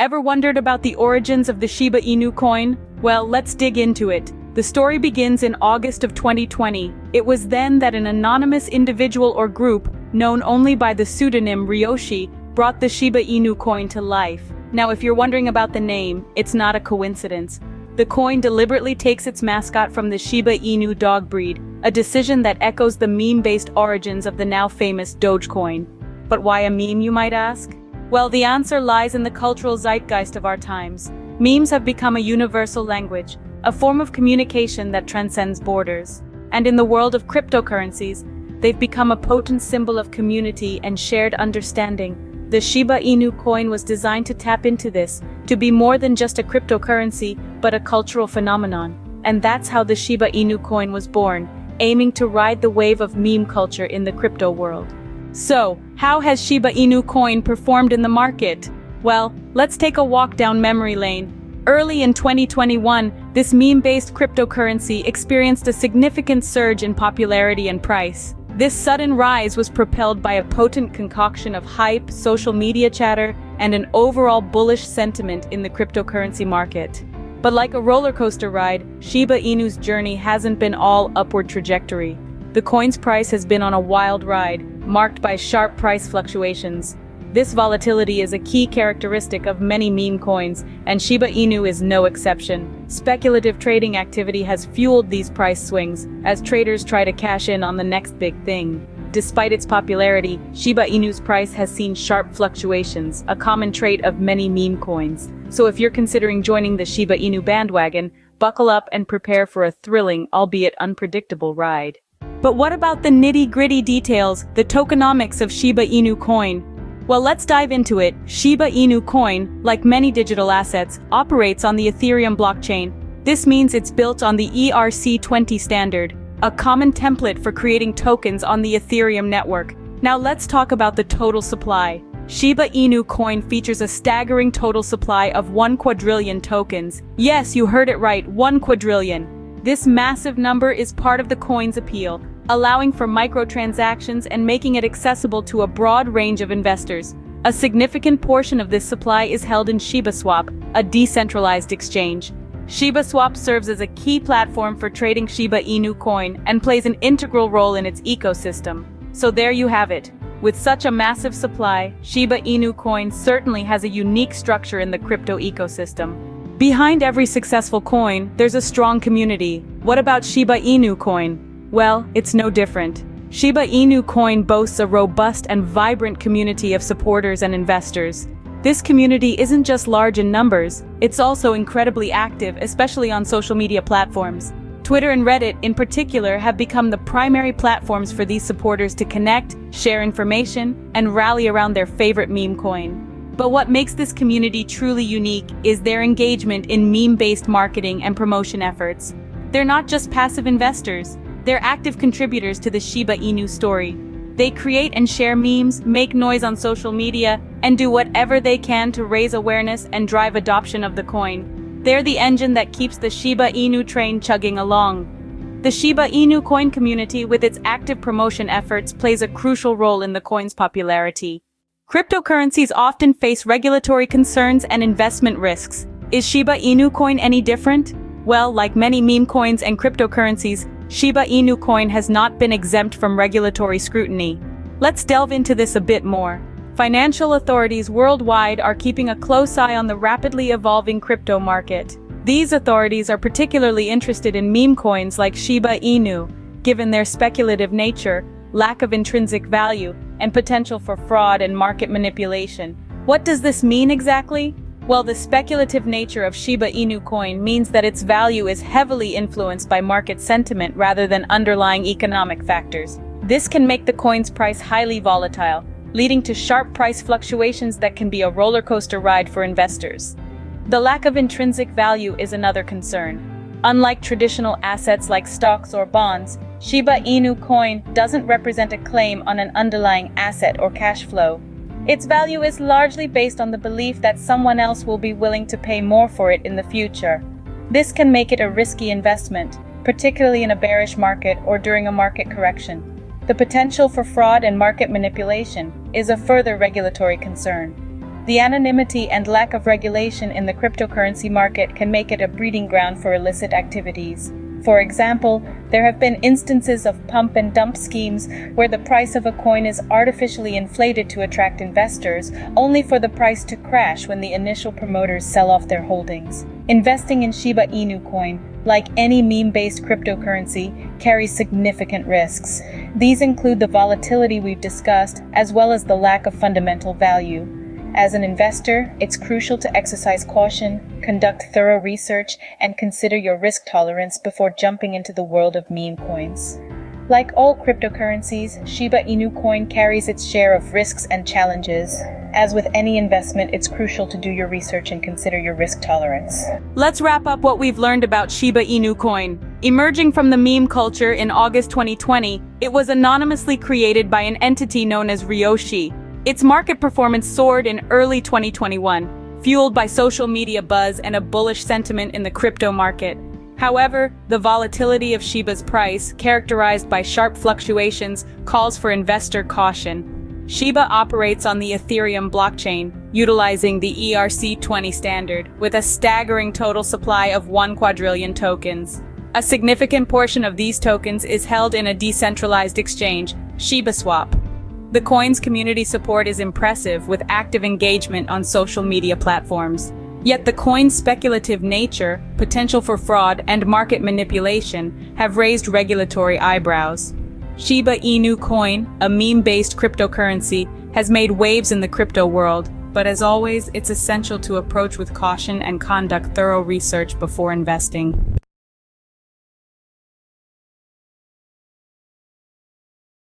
Ever wondered about the origins of the Shiba Inu coin? Well, let's dig into it. The story begins in August of 2020. It was then that an anonymous individual or group, known only by the pseudonym Ryoshi, brought the Shiba Inu coin to life. Now, if you're wondering about the name, it's not a coincidence. The coin deliberately takes its mascot from the Shiba Inu dog breed, a decision that echoes the meme-based origins of the now famous Dogecoin. But why a meme, you might ask? Well, the answer lies in the cultural zeitgeist of our times. Memes have become a universal language, a form of communication that transcends borders. And in the world of cryptocurrencies, they've become a potent symbol of community and shared understanding. The Shiba Inu coin was designed to tap into this, to be more than just a cryptocurrency, but a cultural phenomenon. And that's how the Shiba Inu coin was born, aiming to ride the wave of meme culture in the crypto world. So, how has Shiba Inu coin performed in the market? Well, let's take a walk down memory lane. Early in 2021, this meme-based cryptocurrency experienced a significant surge in popularity and price. This sudden rise was propelled by a potent concoction of hype, social media chatter, and an overall bullish sentiment in the cryptocurrency market. But like a roller coaster ride, Shiba Inu's journey hasn't been all upward trajectory. The coin's price has been on a wild ride, marked by sharp price fluctuations. This volatility is a key characteristic of many meme coins, and Shiba Inu is no exception. Speculative trading activity has fueled these price swings, as traders try to cash in on the next big thing. Despite its popularity, Shiba Inu's price has seen sharp fluctuations, a common trait of many meme coins. So if you're considering joining the Shiba Inu bandwagon, buckle up and prepare for a thrilling, albeit unpredictable ride. But what about the nitty-gritty details, the tokenomics of Shiba Inu coin? Well, let's dive into it. Shiba Inu coin, like many digital assets, operates on the Ethereum blockchain. This means it's built on the ERC20 standard, a common template for creating tokens on the Ethereum network. Now let's talk about the total supply. Shiba Inu coin features a staggering total supply of 1 quadrillion tokens. Yes, you heard it right, 1 quadrillion. This massive number is part of the coin's appeal, allowing for microtransactions and making it accessible to a broad range of investors. A significant portion of this supply is held in ShibaSwap, a decentralized exchange. ShibaSwap serves as a key platform for trading Shiba Inu coin and plays an integral role in its ecosystem. So there you have it. With such a massive supply, Shiba Inu coin certainly has a unique structure in the crypto ecosystem. Behind every successful coin, there's a strong community. What about Shiba Inu coin? Well, it's no different. Shiba Inu coin boasts a robust and vibrant community of supporters and investors. This community isn't just large in numbers, it's also incredibly active, especially on social media platforms. Twitter and Reddit, in particular, have become the primary platforms for these supporters to connect, share information, and rally around their favorite meme coin. But what makes this community truly unique is their engagement in meme-based marketing and promotion efforts. They're not just passive investors. They're active contributors to the Shiba Inu story. They create and share memes, make noise on social media, and do whatever they can to raise awareness and drive adoption of the coin. They're the engine that keeps the Shiba Inu train chugging along. The Shiba Inu coin community, with its active promotion efforts, plays a crucial role in the coin's popularity. Cryptocurrencies often face regulatory concerns and investment risks. Is Shiba Inu coin any different? Well, like many meme coins and cryptocurrencies, Shiba Inu coin has not been exempt from regulatory scrutiny. Let's delve into this a bit more. Financial authorities worldwide are keeping a close eye on the rapidly evolving crypto market. These authorities are particularly interested in meme coins like Shiba Inu, given their speculative nature, lack of intrinsic value, and potential for fraud and market manipulation. What does this mean exactly? Well, the speculative nature of Shiba Inu coin means that its value is heavily influenced by market sentiment rather than underlying economic factors. This can make the coin's price highly volatile, leading to sharp price fluctuations that can be a roller coaster ride for investors. The lack of intrinsic value is another concern. Unlike traditional assets like stocks or bonds, Shiba Inu coin doesn't represent a claim on an underlying asset or cash flow. Its value is largely based on the belief that someone else will be willing to pay more for it in the future. This can make it a risky investment, particularly in a bearish market or during a market correction. The potential for fraud and market manipulation is a further regulatory concern. The anonymity and lack of regulation in the cryptocurrency market can make it a breeding ground for illicit activities. For example, there have been instances of pump and dump schemes where the price of a coin is artificially inflated to attract investors, only for the price to crash when the initial promoters sell off their holdings. Investing in Shiba Inu coin, like any meme-based cryptocurrency, carries significant risks. These include the volatility we've discussed, as well as the lack of fundamental value. As an investor, it's crucial to exercise caution, conduct thorough research, and consider your risk tolerance before jumping into the world of meme coins. Like all cryptocurrencies, Shiba Inu coin carries its share of risks and challenges. As with any investment, it's crucial to do your research and consider your risk tolerance. Let's wrap up what we've learned about Shiba Inu coin. Emerging from the meme culture in August 2020, it was anonymously created by an entity known as Ryoshi. Its market performance soared in early 2021, fueled by social media buzz and a bullish sentiment in the crypto market. However, the volatility of Shiba's price, characterized by sharp fluctuations, calls for investor caution. Shiba operates on the Ethereum blockchain, utilizing the ERC20 standard, with a staggering total supply of 1 quadrillion tokens. A significant portion of these tokens is held in a decentralized exchange, ShibaSwap. The coin's community support is impressive, with active engagement on social media platforms. Yet the coin's speculative nature, potential for fraud, and market manipulation have raised regulatory eyebrows. Shiba Inu coin, a meme-based cryptocurrency, has made waves in the crypto world, but as always, it's essential to approach with caution and conduct thorough research before investing.